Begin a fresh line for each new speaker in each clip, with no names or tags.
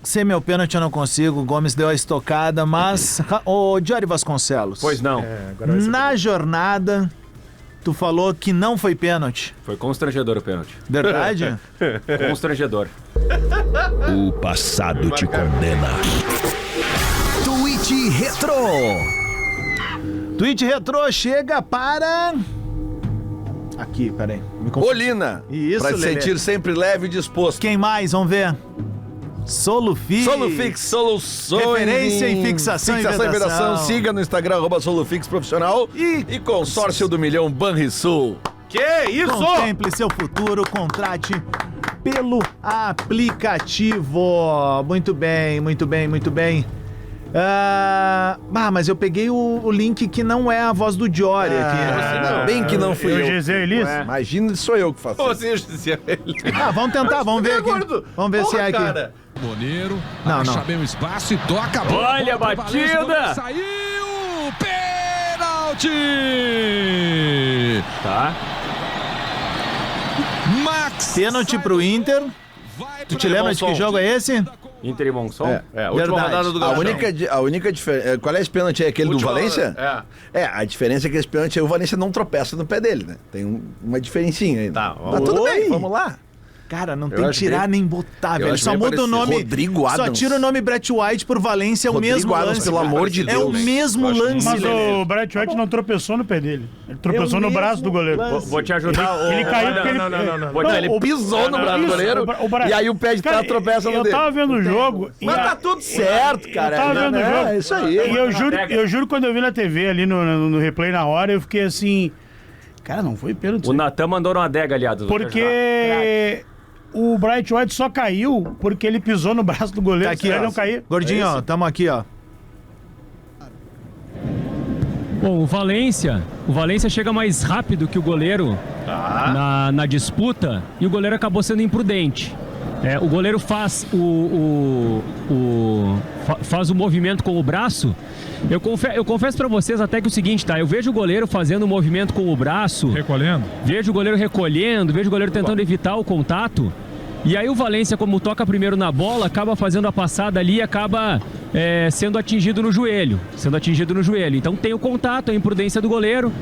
Sem meu pênalti eu não consigo, o Gomes deu a estocada, mas... Ô, Diori Vasconcelos.
Pois não.
Na jornada, tu falou que não foi pênalti.
Foi constrangedor o pênalti.
Verdade?
Constrangedor.
O passado te condena. Tweet Retro.
Tweet Retro chega para... Aqui, peraí.
Olina.
Isso,
pra se
Lelê.
sentir sempre leve e disposto.
Quem mais? Vamos ver. Solufix.
Solufix, soluções.
Referência em fixação e vedação.
Siga no Instagram, @Solufix Profissional. E Consórcio do Milhão Banrisul.
Que isso?
Contemple seu futuro, contrate pelo aplicativo. Muito bem, muito bem, muito bem. Mas eu peguei o link que não é a voz do Diori aqui.
Bem que não fui eu.
Gisele Elis?
Imagina se sou eu que faço isso.
Você, Gisele.
Vamos tentar, vamos ver aqui. Vamos ver se é aqui.
Cara.
Boneiro,
Não,
acha
não.
bem o espaço e toca a bola.
Olha a
Volta pra
batida!
Valência, o goleiro saiu! Pênalti!
Tá.
Max!
Pênalti pro Inter.
Vai
Tu te lembra de que jogo é esse?
Inter e Monson?
É, última
Verdade.
rodada do
A
Gauchão.
única diferença... Qual é esse pênalti? É aquele
Última
do Valência?
rodada,
A diferença é que esse pênalti aí o Valência não tropeça no pé dele, né? Tem uma diferencinha aí.
Tá,
Mas tudo
Oi.
bem, vamos lá.
Cara, não
Eu
tem
acho
tirar
bem-
nem botar,
eu
velho.
acho
Só
bem
muda o
parecido.
nome.
Rodrigo
Só
Adams.
tira o nome Brett White por Valência, é o
Rodrigo
mesmo
Adams,
lance.
pelo amor de
É
Deus.
o mesmo lance,
Mas
Lelê.
o Bright White não tropeçou no pé dele. Ele tropeçou
É o
no braço
mesmo
do goleiro.
lance.
Vou te ajudar.
Ele caiu porque ele...
Vou te-
Ele pisou no braço do goleiro e aí o pé de trás tropeça no
Eu
dele.
tava vendo o jogo...
Mas tá tudo certo, cara.
Eu tava vendo o jogo.
É isso aí.
E eu juro quando eu vi na TV ali no replay na hora, eu fiquei assim... Cara, não foi pênalti.
O Natan mandou uma adega, aliado.
Porque... O Bright White só caiu porque ele pisou no braço do goleiro.
Tá aqui,
Se ele
ó.
não cair.
Gordinho, ó, tamo aqui, ó.
Bom, o Valência chega mais rápido que o goleiro na disputa e o goleiro acabou sendo imprudente. O goleiro faz faz o movimento com o braço. Eu confesso pra vocês até que o seguinte, tá? Eu vejo o goleiro fazendo o movimento com o braço.
Recolhendo?
Vejo o goleiro recolhendo, vejo o goleiro tentando evitar o contato. E aí o Valência, como toca primeiro na bola, acaba fazendo a passada ali e acaba sendo atingido no joelho. Então tem o contato, a imprudência do goleiro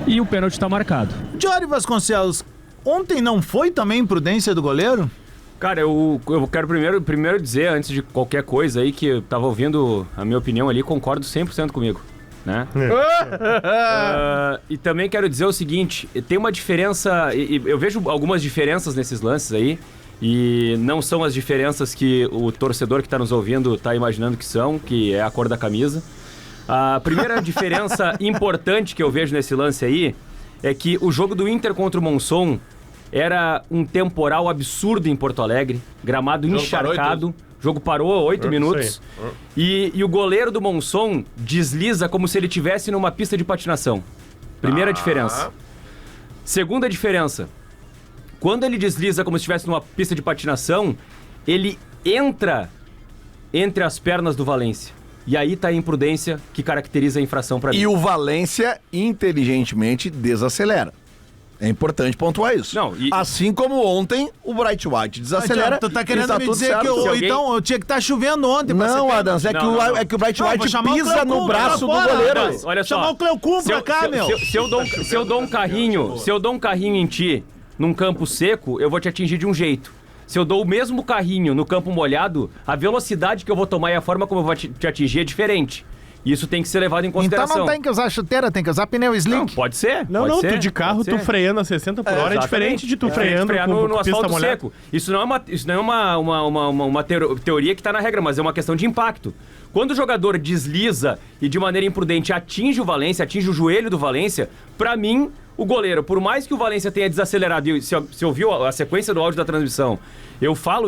e o pênalti tá marcado.
Diori Vasconcelos, ontem não foi também imprudência do goleiro?
Cara, eu quero primeiro dizer, antes de qualquer coisa aí, que eu tava ouvindo a minha opinião ali, concordo 100% comigo, né? E também quero dizer o seguinte, tem uma diferença, eu vejo algumas diferenças nesses lances aí, e não são as diferenças que o torcedor que tá nos ouvindo tá imaginando que são, que é a cor da camisa. A primeira diferença importante que eu vejo nesse lance aí é que o jogo do Inter contra o Monson era um temporal absurdo em Porto Alegre, gramado encharcado, jogo parou 8 minutos, e o goleiro do Monson desliza como se ele estivesse numa pista de patinação. Primeira diferença. Segunda diferença, quando ele desliza como se estivesse numa pista de patinação, ele entra entre as pernas do Valência. E aí tá a imprudência que caracteriza a infração pra mim.
E o Valência inteligentemente desacelera. É importante pontuar isso.
Não,
assim como ontem, o Bright White desacelera.
Tu tá querendo
e
me
tudo
dizer
certo.
que então eu tinha que estar chovendo ontem pra
Não,
ser
Adams,
pênalti.
é que o Bright
Não,
White
vou chamar o
pisa
Cleucum,
no braço do
fora,
goleiro.
Adams.
Olha só.
Chamar o Cleucum pra cá, meu.
Se eu dou um carrinho em ti num campo seco, eu vou te atingir de um jeito. Se eu dou o mesmo carrinho no campo molhado, a velocidade que eu vou tomar e a forma como eu vou te atingir é diferente. Isso tem que ser levado em consideração.
Então não tem que usar chuteira, tem que usar pneu slick.
Não, pode ser.
Não,
pode
não,
ser,
tu de carro,
pode
tu
ser.
freando a 60 por hora, é
Exatamente.
diferente de tu freando
frear
com
no
pista
asfalto
molhada.
seco. Isso não é uma teoria que está na regra, mas é uma questão de impacto. Quando o jogador desliza e de maneira imprudente atinge o Valência, atinge o joelho do Valência, pra mim, o goleiro, por mais que o Valência tenha desacelerado, e se ouviu a sequência do áudio da transmissão, eu falo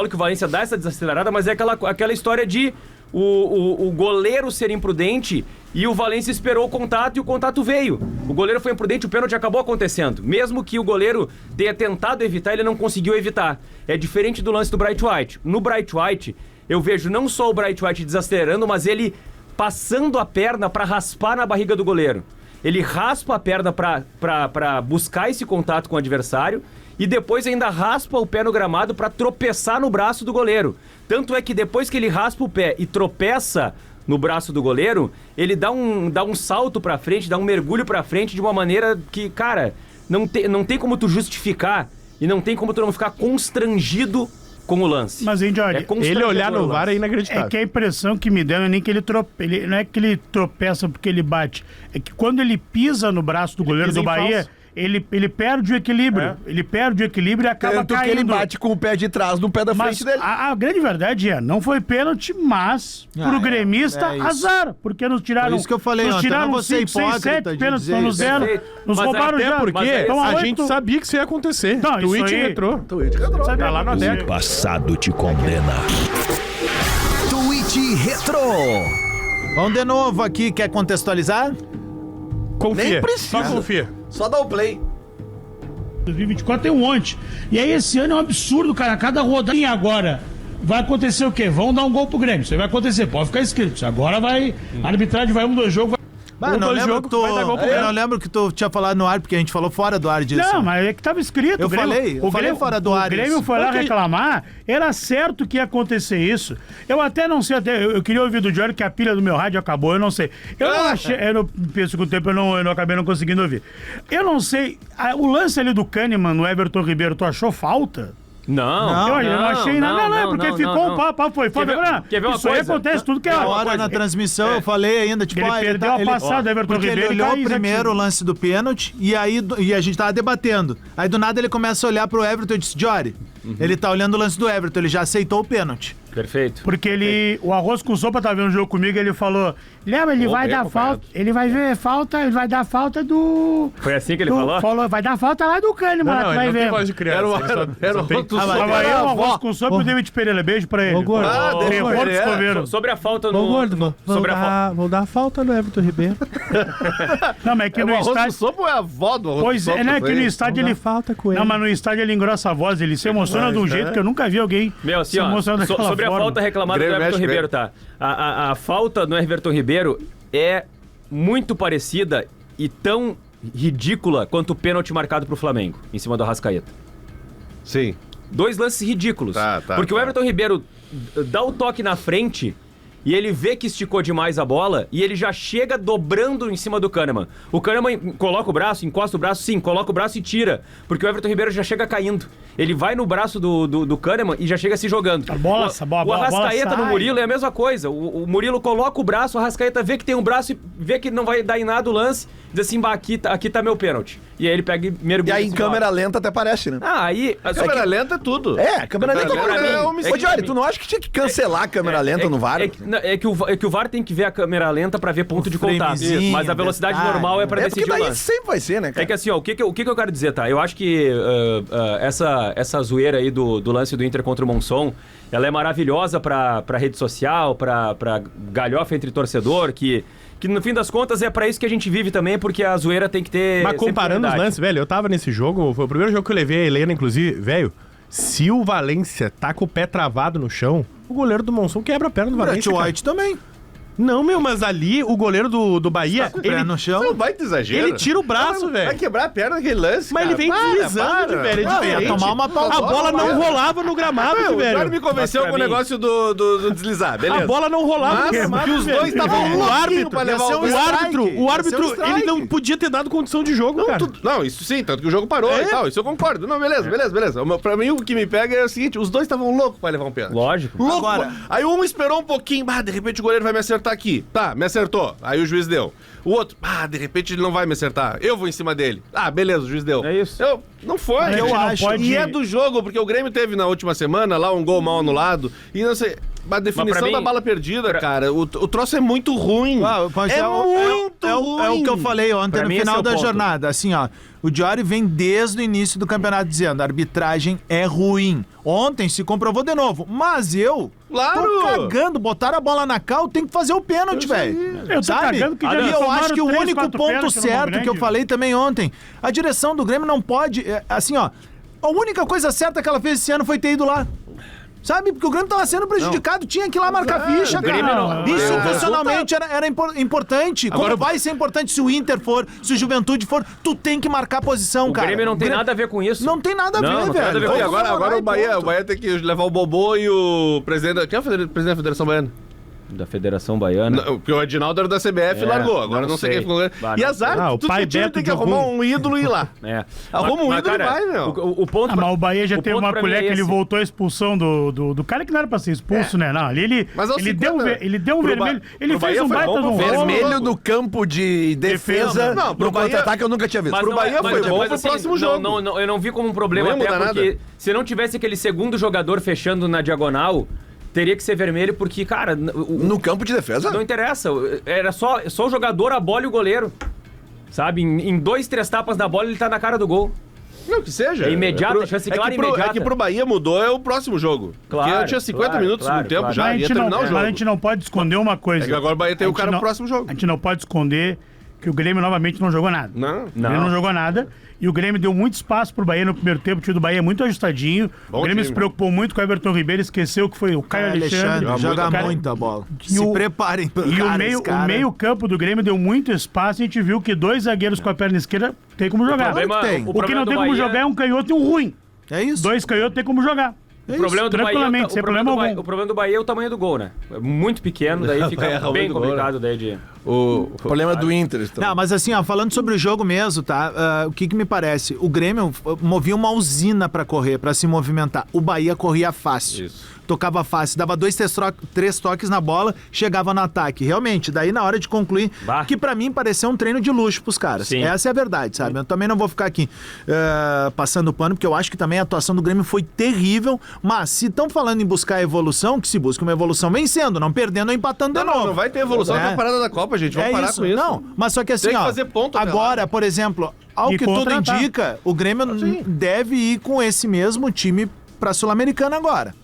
que o Valência dá essa desacelerada, mas é aquela história de o goleiro ser imprudente e o Valência esperou o contato e o contato veio. O goleiro foi imprudente, o pênalti acabou acontecendo. Mesmo que o goleiro tenha tentado evitar, ele não conseguiu evitar. É diferente do lance do Bright White. No Bright White, eu vejo não só o Bright White desacelerando, mas ele passando a perna para raspar na barriga do goleiro. Ele raspa a perna para buscar esse contato com o adversário e depois ainda raspa o pé no gramado pra tropeçar no braço do goleiro. Tanto é que depois que ele raspa o pé e tropeça no braço do goleiro, ele dá um salto pra frente, dá um mergulho pra frente de uma maneira que, cara, não tem como tu justificar e não tem como tu não ficar constrangido com o lance.
Mas, hein, Johnny,
Ele olhar no
lance.
VAR é inacreditável.
é que a impressão que me deu não é nem que não é que ele tropeça porque ele bate. É que quando ele pisa no braço do goleiro
pisa
do
em
Bahia,
falso.
ele perde o equilíbrio. Ele perde o equilíbrio e acaba
Tanto
caindo.
que ele bate com o pé de trás no pé da
Mas
frente dele.
a grande verdade não foi pênalti, mas pro gremista,
isso.
azar. Porque nos tiraram.
Foi isso que eu falei
nos
ontem,
tiraram
eu não vou ser
5, 6,
hipócrita
7
de
pênaltis,
dizer
estão no
isso.
zero.
Perfeito.
Nos
Mas
roubaram
Até
já.
porque
Então,
a
oito-
gente sabia que isso ia acontecer.
Não, isso
Tweet
aí-
retrô.
Sabe
Tá lá na
O
década.
passado te condena.
Tweet Retro. Vamos de novo aqui, quer contextualizar?
Confia.
Nem precisa.
Só confia.
Só dá o play.
2024 tem um monte. E aí esse ano é um absurdo, cara. Cada rodadinha agora vai acontecer o quê? Vão dar um gol pro Grêmio. Isso aí vai acontecer, pode ficar escrito. Agora vai. A arbitragem vai 2 jogos.
Bah, não
dois
lembro
jogos,
que tu,
vai dar gol pro
eu
Grêmio.
não lembro que tu tinha falado no ar, porque a gente falou fora do ar disso.
Não, mas é que tava escrito.
Eu
O Grêmio-
falei, eu
o
falei
Grêmio,
fora do ar
O Grêmio
isso.
foi lá
Ok.
reclamar, era certo que ia acontecer isso. Eu até não sei, eu queria ouvir do Diário que a pilha do meu rádio acabou, eu não sei. Eu não achei, eu não, penso que o tempo eu não acabei não conseguindo ouvir. Eu não sei, o lance ali do Kahneman no Everton Ribeiro, tu achou falta?
Não,
Eu não achei nada, não, porque ficou um papo, foi
Quer ver-
falta.
quer ver uma
Isso aí
coisa?
acontece tudo que é
Na
uma
hora
coisa.
na transmissão eu falei ainda, tipo,
Ele perdeu a passada do Everton
porque
Ribeiro e
ele olhou
caiu,
primeiro o
Zaquinho.
lance do pênalti e aí e a gente tava debatendo. Aí do nada ele começa a olhar pro Everton e disse, Jory, ele tá olhando o lance do Everton, ele já aceitou o pênalti.
Perfeito.
Porque o Arroz com Sopa tá vendo o jogo comigo e ele falou: Léo, ele vai dar falta. Ele vai ver falta, ele vai dar falta do.
Foi assim que ele falou?
Vai dar falta lá do Kahneman, lá, tu
Não,
vai
ele não tem
ver.
voz de criança.
Era o
tem...
Roto
Tava aí o Arroz com Sopa e o David Pereira. Beijo pra ele.
gordo.
Ah, deixa
Tem
eu
Porto
ver.
Escoveiro.
Sobre a falta no... sobre a falta.
Vou dar falta no Everton Ribeiro.
Não, mas é que
O
no
Arroz com
estádio.
Sopa é a avó do Arroz
Pois
com
é,
Sopa,
né? Que no
foi?
estádio ele.
falta com ele.
Não, mas no estádio ele engrossa a voz, ele se emociona de um jeito que eu nunca vi alguém
Meu, assim,
se
ó,
emocionar daquela
sobre a
forma.
falta reclamada do
Grêmio
Everton
mexe,
Ribeiro, tá? A falta no Everton Ribeiro é muito parecida e tão ridícula quanto o pênalti marcado pro Flamengo, em cima do Arrascaeta.
Sim.
2 lances ridículos.
Tá,
porque o
tá.
Everton Ribeiro dá o toque na frente e ele vê que esticou demais a bola e ele já chega dobrando em cima do Kahneman. O Kahneman coloca o braço, encosta o braço, sim, coloca o braço e tira. Porque o Everton Ribeiro já chega caindo. Ele vai no braço do Kahneman e já chega se jogando. O Arrascaeta no Murilo é a mesma coisa. O Murilo coloca o braço, o Arrascaeta vê que tem um braço e vê que não vai dar em nada o lance. Diz assim, bah, aqui tá meu pênalti. E aí ele pega e mergulha.
E aí em
assim,
câmera lenta até parece, né?
Ah, aí...
Câmera lenta é tudo. É, câmera lenta
Pra mim,
é
é
uma...
que
Ô,
pra
Diário,
mim-
tu não acha que tinha que cancelar a câmera lenta no VAR?
É que o VAR tem que ver a câmera lenta pra ver ponto de contato.
framezinho,
Mas a velocidade
detalhe.
normal é pra
É porque
decidir o
daí
lance.
sempre vai ser, né, cara?
É que assim, ó, o que eu quero dizer, tá? Eu acho que essa zoeira aí do lance do Inter contra o Monson, ela é maravilhosa pra rede social, pra galhofa entre torcedor, que no fim das contas é pra isso que a gente vive também, porque a zoeira tem que ter...
Mas
sempre
comparando os
verdade.
lances, velho, eu tava nesse jogo, foi o primeiro jogo que eu levei a Helena, inclusive, velho, se o Valência tá com o pé travado no chão, o goleiro do Monson quebra a perna do
O Brett
Valência, cara.
White também.
Não, meu, mas ali o goleiro do Bahia,
Com o pé
ele,
no chão.
Não vai ter exagero.
ele tira o braço,
Vai
velho.
quebrar a perna naquele lance,
Mas ele vem deslizando, velho, é
Não, ia
diferente.
tomar uma
A
paulada.
bola não rolava no gramado,
O Diário
velho.
me convenceu
Mas
com o
pra mim-
negócio do deslizar, beleza.
A bola não rolava no
Mas
gramado,
que os
velho.
dois estavam
O
louquinhos
árbitro,
pra levar
ia ser
o
um
o
strike.
árbitro,
Ia ser um strike.
ele não podia ter dado condição de jogo, cara.
Não, isso sim, tanto que o jogo parou e tal, isso eu concordo. Não, beleza. Pra mim, o que me pega é o seguinte, os dois estavam loucos pra levar um pênalti.
Lógico.
Louco.
Agora-
Aí um esperou um pouquinho, de repente o goleiro vai me acertar aqui. Tá, me acertou. Aí o juiz deu. O outro, de repente ele não vai me acertar. Eu vou em cima dele.
beleza, o juiz deu.
É isso. Não foi.
Mas a gente
Eu
não
acho.
pode-
E é do jogo, porque o Grêmio teve na última semana lá um gol mal anulado. E não sei. A definição
mim-
da bala perdida, cara. O troço é muito ruim.
Mas
é muito ruim.
É o que eu falei ontem
Pra
no
mim, esse
final
é o
da
ponto.
jornada. Assim, ó, o Diário vem desde o início do campeonato dizendo a arbitragem é ruim. Ontem se comprovou de novo. Mas eu
Claro!
tô cagando. Botaram a bola na cal, tem que fazer o pênalti, velho.
Eu tô
Sabe?
cagando que já
E eu
tomaram
acho que o
3,
único
4
ponto
pênaltis no
certo
Grande.
que eu falei também ontem, a direção do Grêmio não pode... assim, ó, a única coisa certa que ela fez esse ano foi ter ido lá. Sabe? Porque o Grêmio tava sendo prejudicado, tinha que ir lá marcar ficha, cara.
Grêmio não-
Institucionalmente era importante.
Agora,
Como vai ser importante se o Inter for, se o Juventude for, tu tem que marcar posição,
O
cara.
Grêmio não tem nada a ver com isso.
Não tem nada a ver,
Não tem nada a
velho.
ver
E
com
agora o Bahia tem que levar o Bobô e o presidente... Quem é o presidente da Federação Baiana?
Da Federação Baiana.
Não, porque o Edinaldo era da CBF e
É,
largou. Agora não sei
sei.
quem ficou.
Bah,
E
não
azar,
sei. Ah, o
tudo
pai
que time
Beto
tem que
de
arrumar
algum.
um ídolo e ir lá.
É.
Arruma um ídolo e vai, meu.
O ponto
Mas o Bahia já
o
teve
ponto
uma
pra
colher
mim é
que ele
esse.
voltou a expulsão do cara que não era pra ser expulso, né? Não, ali ele,
Mas aos
ele,
50,
deu um
pro
vermelho. Ele
pro
fez
Bahia
um
foi
baita
bom
de um
pro
rolo.
Vermelho no campo de defesa.
Não, pro
no
Bahia-
contra-ataque eu nunca tinha visto.
Pro Bahia foi bom pro
assim,
próximo jogo.
Eu não vi como um problema,
Não ia
até
mudar
porque
nada.
se não tivesse aquele segundo jogador fechando na diagonal, teria que ser vermelho, porque, cara,
No campo de defesa?
não interessa. Era só o jogador, a bola e o goleiro. Sabe? Em 2, 3 tapas na bola, ele tá na cara do gol.
Não, que seja.
É imediato, chance clara e imediata.
É que pro Bahia mudou é o próximo jogo.
Claro,
Porque tinha 50
claro,
minutos
claro,
no tempo
claro.
já,
Mas
ia terminar o
mas
jogo.
a gente não pode esconder uma coisa.
É que agora o Bahia tem
A
o
gente
cara
não-
no próximo jogo.
A gente não pode esconder que o Grêmio novamente não jogou nada.
Não.
O Grêmio não jogou nada. E o Grêmio deu muito espaço pro Bahia no primeiro tempo. O time do Bahia é muito ajustadinho.
Bom
o Grêmio
time.
se preocupou muito com o Everton Ribeiro, esqueceu que foi o Caio Alexandre.
joga
Cara-
muita bola.
E
Se
o-
preparem pro
E
cara,
o
esse cara.
meio campo do Grêmio deu muito espaço e a gente viu que 2 zagueiros com a perna esquerda tem como jogar.
problema- tem.
O que
problema
não
do
tem como
Bahia-
jogar é um canhoto e um ruim.
É isso.
2 canhotos tem como jogar.
O problema do Bahia,
tranquilamente, sem problema algum.
o problema do Bahia é o tamanho do gol, né? É muito pequeno, daí
É
fica
ruim
bem
do gol,
complicado daí de...
O problema do Inter. Então.
Não, mas assim, ó, falando sobre o jogo mesmo, tá? O que me parece? O Grêmio movia uma usina pra correr, pra se movimentar. O Bahia corria fácil.
Isso.
Tocava fácil, dava 2, 3 toques na bola, chegava no ataque. Realmente, daí na hora de concluir,
Bah.
que pra mim pareceu um treino de luxo pros caras.
Sim.
Essa é a verdade, sabe? Eu também não vou ficar aqui passando pano, porque eu acho que também a atuação do Grêmio foi terrível. Mas se estão falando em buscar evolução, que se busque uma evolução vencendo, não perdendo ou empatando de novo.
Não vai ter evolução
É.
até a parada da Copa, gente. Vamos parar com isso.
Não, mas só que assim,
Tem que
ó,
fazer ponto até
agora,
lá.
por exemplo, ao
E
que tudo
contratar.
indica, o Grêmio deve ir com esse mesmo time pra Sul-Americana agora.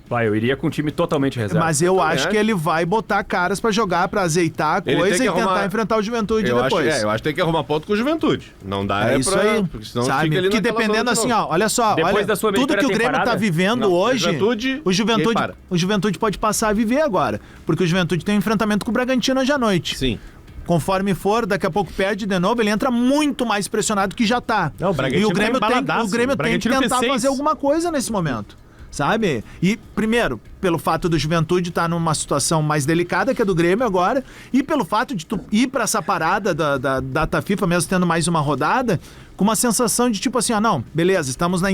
Vai, eu iria com um time totalmente reserva.
Mas eu
também
acho
acho.
que ele vai botar caras pra jogar, pra azeitar a
Ele
coisa
tem
e
que
tentar
arrumar-
enfrentar o Juventude
Eu
depois.
acho que tem que arrumar ponto com o Juventude. Não dá
É isso
pra...
aí,
Porque senão
sabe?
fica ali
Que
naquela
dependendo
zona de
assim,
novo.
ó, olha só,
Depois
olha,
da Sul-Americana
tudo que o
tem
Grêmio tá
parada?
vivendo
Não,
hoje,
Juventude, e aí para.
o Juventude pode passar a viver agora, porque o Juventude tem um enfrentamento com o Bragantino hoje à noite.
Sim.
Conforme for, daqui a pouco perde de novo, ele entra muito mais pressionado que já tá.
Não, o Bragantino
E o Grêmio
tá
tem,
embaladaço.
o Grêmio
O
tem que
Bragantino
tentar
fez 6.
fazer alguma coisa nesse momento. Sabe? E, primeiro, pelo fato do Juventude estar numa situação mais delicada que a do Grêmio agora, e pelo fato de tu ir pra essa parada da data FIFA, mesmo tendo mais uma rodada, com uma sensação de tipo assim, não, beleza, estamos na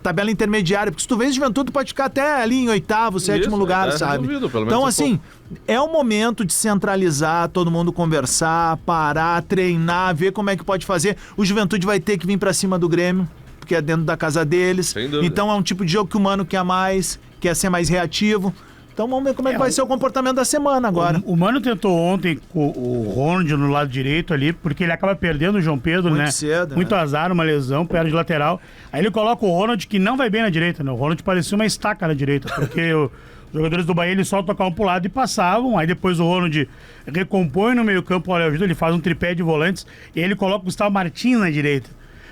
tabela intermediária, porque se tu vês Juventude, tu pode ficar até ali em 8º, 7º
Isso,
lugar,
é
sabe?
resolvido, pelo menos
Então,
um
assim, é o momento de centralizar, todo mundo conversar, parar, treinar, ver como é que pode fazer. O Juventude vai ter que vir pra cima do Grêmio, porque é dentro da casa deles.
Sem dúvida.
Então é um tipo de jogo que o Mano quer mais, quer ser mais reativo. Então vamos ver como é que vai ser o comportamento da semana agora.
O Mano tentou ontem com o Ronald no lado direito ali, porque ele acaba perdendo o João Pedro,
Muito
né?
cedo,
Muito
né?
azar, uma lesão, perde de lateral. Aí ele coloca o Ronald, que não vai bem na direita, né? O Ronald parecia uma estaca na direita, porque os jogadores do Bahia, eles só tocavam pro lado e passavam. Aí depois o Ronald recompõe no meio campo, olha, ele faz um tripé de volantes, e aí ele coloca o Gustavo Martins na direita.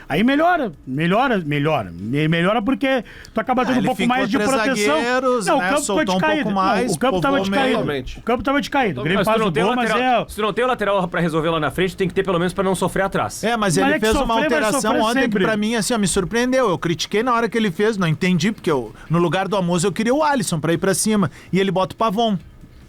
Aí melhora porque tu acaba tendo um
ele
pouco
ficou
mais de
3
proteção.
zagueiros,
Não,
né?
o campo
Soltou
ficou
um
descaído.
pouco mais,
Não, o campo tava
povoou o meio.
descaído.
Totalmente.
O campo tava descaído. O Grêmio
Mas se
faz
tu não
o
tem o
gol, mas
lateral,
é...
se tu não tem o lateral pra resolver lá na frente, tem que ter pelo menos pra não sofrer atrás.
É, mas
Mas
ele
é que
fez uma
sofrer vai
alteração
sofrer
ontem
sempre.
que pra mim, assim, ó, me surpreendeu. Eu critiquei na hora que ele fez, não entendi, porque no lugar do Amos eu queria o Alisson pra ir pra cima. E ele bota o Pavon.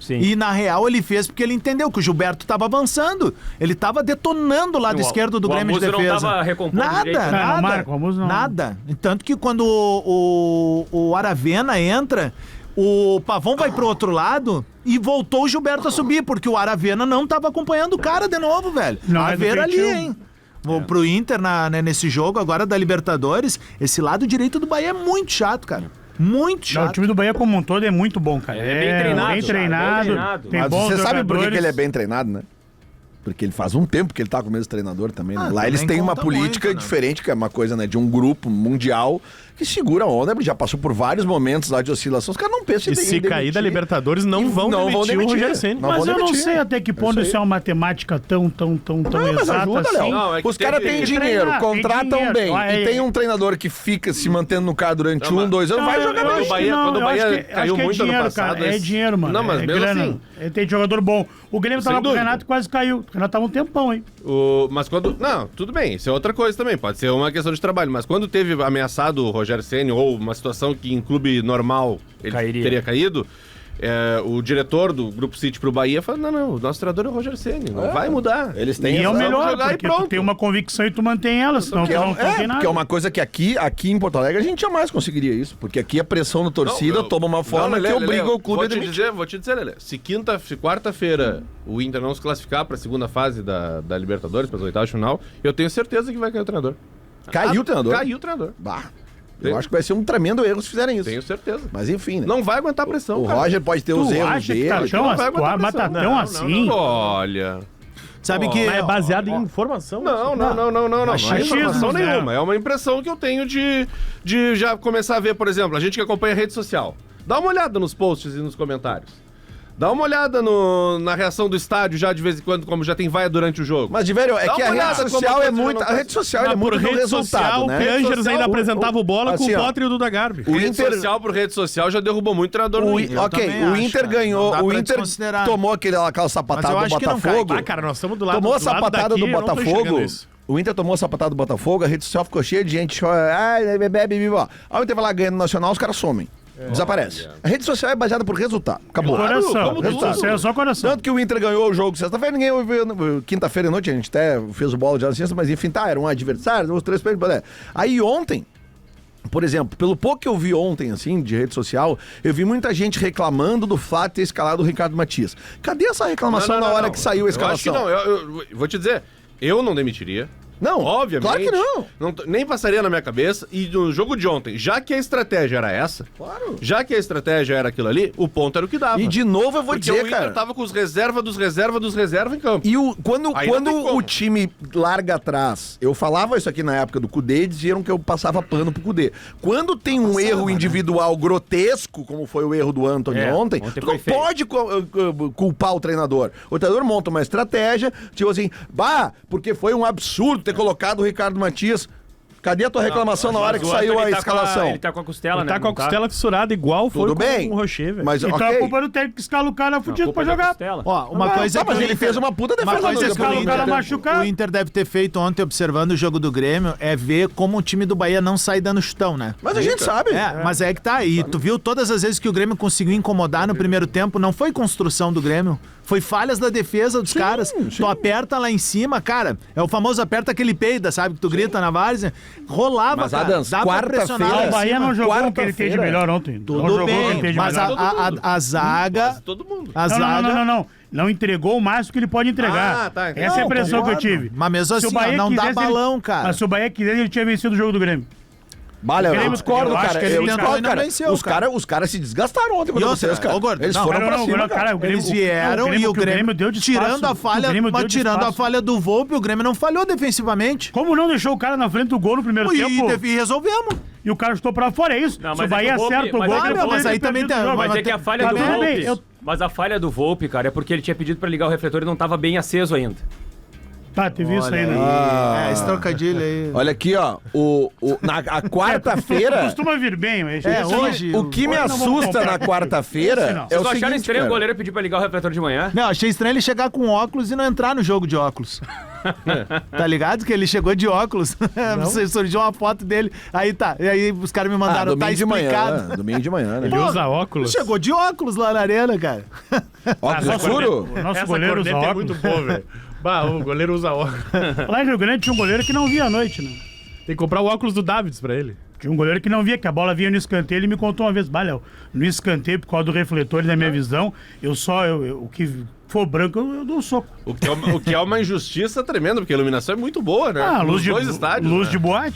Sim.
E na real ele fez porque ele entendeu que o Gilberto tava avançando. Ele tava detonando o lado
O-
esquerdo do
o
Grêmio de
Amuso não
defesa.
tava recompondo
nada,
direito, né?
nada.
Não, Marco, o Amuso não.
Nada. Tanto que quando o Aravena entra, o Pavon vai pro outro lado e voltou o Gilberto a subir, porque o Aravena não tava acompanhando o cara de novo, velho.
Não,
A
é
ver ali,
defensivo.
hein? Pro Inter nesse jogo agora da Libertadores, esse lado direito do Bahia é muito chato, cara. Muito
Não, o
chato.
time do Bahia como um todo é muito bom, cara.
É bem treinado,
Bem
cara,
treinado.
bem treinado.
Tem
Mas
bons
você sabe por que
jogadores.
que ele é bem treinado, né? Porque ele faz um tempo que ele tá com o mesmo treinador também, né?
Ah,
Lá eles
também
tém uma
conta
política
muito, né?
diferente, que é uma coisa, né, de um grupo mundial, que segura a onda, já passou por vários momentos lá de oscilação. Os caras não pensam
E se cair da Libertadores, não vão demitir o Rogério Ceni.
Mas eu não sei até que ponto isso é uma matemática tão
Mas
exata
ajuda,
assim.
Léo.
Não, é que
Os caras
teve-
têm dinheiro,
treinar,
contratam
tem dinheiro.
bem.
Aí-
E tem um treinador que fica se mantendo no carro durante
Não,
2 anos, vai jogar
eu
bem.
acho
Bahia-
que não,
quando o
eu acho
Bahia
que-
caiu
acho que
muito ano
dinheiro,
passado,
cara. É dinheiro, mano.
Não, mas
é
mesmo
grana.
assim.
Tem jogador bom. O Grêmio
Sem
tava com o
dúvida.
Renato e quase caiu. O Renato tava um tempão, hein?
Mas quando... Não, tudo bem, isso é outra coisa também, pode ser uma questão de trabalho, mas quando teve ameaçado o Rogério Ceni ou uma situação que em clube normal ele
Cairia.
teria caído, o diretor do Grupo City pro Bahia falou, não, o nosso treinador é o Rogério Ceni, não vai mudar.
Eles têm
E é o
essa-
melhor,
jogar e
porque tu
pronto.
tem uma convicção e tu mantém ela, senão tu não tem nada.
porque é uma coisa que aqui em Porto Alegre a gente jamais conseguiria isso, porque aqui a pressão da torcida toma uma forma
Lelê,
que obriga
Lelê,
o clube a demitir.
Vou te dizer, Lelê, se quarta-feira o Inter não se classificar pra segunda fase da Libertadores, para as oitavas de final, eu tenho certeza que vai cair o treinador.
Caiu o treinador.
Caiu o treinador.
Bah, eu acho que vai ser um tremendo erro se fizerem isso.
Tenho certeza.
Mas enfim, né?
Não vai aguentar a pressão,
O
cara.
Roger pode ter os
Tu
erros
acha que
dele.
tá
Não
tão,
vai aguentar
mas tá
pressão.
tão assim?
Olha...
Sabe que...
Mas é baseado em informação.
Não. Não é
Achismo,
informação
né?
nenhuma. É uma impressão que eu tenho de já começar a ver, por exemplo, a gente que acompanha a rede social. Dá uma olhada nos posts e nos comentários. Dá uma olhada na reação do estádio já de vez em quando, como já tem vaia durante o jogo.
Mas, de velho, é
Dá
que
uma
a
olhada
rede
como
social
a
é
torcida
muito.
não
A rede social é
Por
muito do
rede
resultado,
social,
né?
o Piangers ainda apresentava o bola
assim,
com o
ó,
Potter e o Duda Garbi.
O
Rede
Inter.
social por rede social já derrubou muito treinador no Inter.
Ok,
também
o
acho,
Inter
cara.
ganhou.
Não dá
O
pra
Inter
desconsiderar.
tomou aquela
Mas
sapatada
eu
do
acho que não cai.
Botafogo.
Ah, cara, nós estamos do lado
Tomou a
do lado
sapatada
daqui,
do
eu não tô
Botafogo.
enxergando isso.
O Inter tomou a sapatada do Botafogo, a rede social ficou cheia de gente. Bebe. Aí o Inter vai lá ganhando no Nacional, os caras somem. Desaparece. A rede social é baseada por resultado. Acabou.
Coração.
como
Rede
tudo.
social é só coração.
Tanto que o Inter ganhou o jogo sexta-feira, ninguém ouviu. Quinta-feira à noite, a gente até fez o bola de na sexta, mas enfim, era um adversário, os 3 pontos. Aí ontem, por exemplo, pelo pouco que eu vi ontem, assim, de rede social, eu vi muita gente reclamando do fato de ter escalado o Ricardo Matias. Cadê essa reclamação na hora que saiu a escalação?
Eu acho que não. Eu vou te dizer, eu não demitiria.
Não,
Obviamente.
claro que não.
Nem passaria na minha cabeça. E no jogo de ontem, já que a estratégia era essa, já que a estratégia era aquilo ali, o ponto era o que dava.
E de novo eu vou
Porque
dizer,
o Inter
cara.
tava com os reserva dos reserva em campo.
E quando
Aí não tem como.
o time larga atrás, eu falava isso aqui na época do Cudê e diziam que eu passava pano pro Cudê. Quando tem um erro individual grotesco, como foi o erro do Antony ontem,
ontem
tu
foi
não
feio.
pode culpar o treinador. O treinador monta uma estratégia, tipo assim, porque foi um absurdo ter colocado o Ricardo Matias. Cadê a tua reclamação na hora que saiu a escalação?
Ele tá com a costela,
Ele
né?
tá com a costela fissurada igual foi
Tudo bem.
com o Rocher, velho.
Mas,
Então
ok.
a culpa é do técnico que escala o cara fudido pra jogar.
Ó, uma coisa
Tá,
que
mas
o
ele
Inter-
fez uma puta
Uma
defesa
coisa
no
que o
jogo.
o cara
Inter,
machucado.
o Inter deve ter feito ontem, observando o jogo do Grêmio, é ver como o time do Bahia não sai dando chutão, né?
Mas a gente sabe.
Mas é que tá aí. Tu viu todas as vezes que o Grêmio conseguiu incomodar no primeiro tempo, não foi construção do Grêmio. Foi falhas da defesa dos caras. Tu aperta lá em cima, cara. É o famoso aperta aquele peida, sabe? Que tu grita na várzea. Rolava,
Mas,
cara.
Adams,
Dá pra
quarta-feira-
pressionar lá
Ah,
em
o Bahia
cima.
não jogou o que ele tem de
Quarta-feira.
melhor ontem. Não
Tudo
jogou o que ele
bem,
tem de
mas
melhor.
a zaga...
Quase todo mundo.
A
Não,
zaga...
não entregou o máximo que ele pode entregar.
Ah, tá, entendi.
Essa é a
Não,
impressão que eu
concordo.
tive.
Mas mesmo
Se o
assim, ó,
Bahia
não dá
quisesse,
balão, cara.
Mas se o Bahia quisesse, ele tinha vencido o jogo do Grêmio.
Olha, eu
Grêmio-
discordo,
eu acho
cara.
que ele
Eu
tentou
discordo,
e não
cara.
venceu,
Os caras se desgastaram ontem
E
contra
outra,
vocês, cara.
ô, Gordo,
Eles
não,
foram
Não,
pra
não,
cima,
não,
cara.
o Grêmio-
Eles vieram
o Grêmio-
e o
o Grêmio deu despaço.
tirando a
O
falha,
Grêmio deu
mas tirando a
despaço.
falha do Volpe, o Grêmio não falhou defensivamente.
Como não deixou o cara na frente do gol no primeiro tempo?
E resolvemos.
E o cara chutou pra fora, é isso?
Não,
Se
mas
o Bahia
é que o Volpe-
acerta o
mas
gol,
é que
ele
o
poderia
mas aí
ter
também
perdido
tem-
o jogo.
Mas é que a falha
Tá
do
tudo
Volpe...
bem, eu-
Mas a falha do Volpe, cara, é porque ele tinha pedido pra ligar o refletor e não tava bem aceso ainda.
Tá, teve isso aí, né?
É, esse trocadilho aí.
Olha aqui, ó. A quarta-feira.
Costuma vir bem, mas...
Hoje...
O que me
Hoje não vamos
assusta
comprar.
na quarta-feira
Esse não.
é o
Vocês não acharam
seguinte,
estranho o
cara.
goleiro pedir pra ligar o refletor de manhã?
Não, achei estranho ele chegar com óculos e não entrar no jogo de óculos. Tá ligado? Que ele chegou de óculos. Surgiu uma foto dele. Aí tá. E aí os caras me mandaram, tá
Domingo de manhã.
explicado.
Domingo de manhã, né?
Ele usa óculos.
Chegou de óculos lá na arena, cara.
Óculos escuro?
O nosso
Essa
goleiro usa
corneta é
óculos.
muito boa, velho. Bah, o goleiro usa óculos.
Lá em Rio Grande tinha um goleiro que não via à noite, né?
Tem que comprar o óculos do Davids pra ele.
Tinha um goleiro que não via, que a bola vinha no escanteio. Ele me contou uma vez, Léo, no escanteio, por causa do refletor e da minha visão, o que for branco, eu dou um soco.
O que é uma injustiça tremenda, porque a iluminação é muito boa, né?
Ah,
Nos
luz de,
dois estádios.
luz
né?
de boate.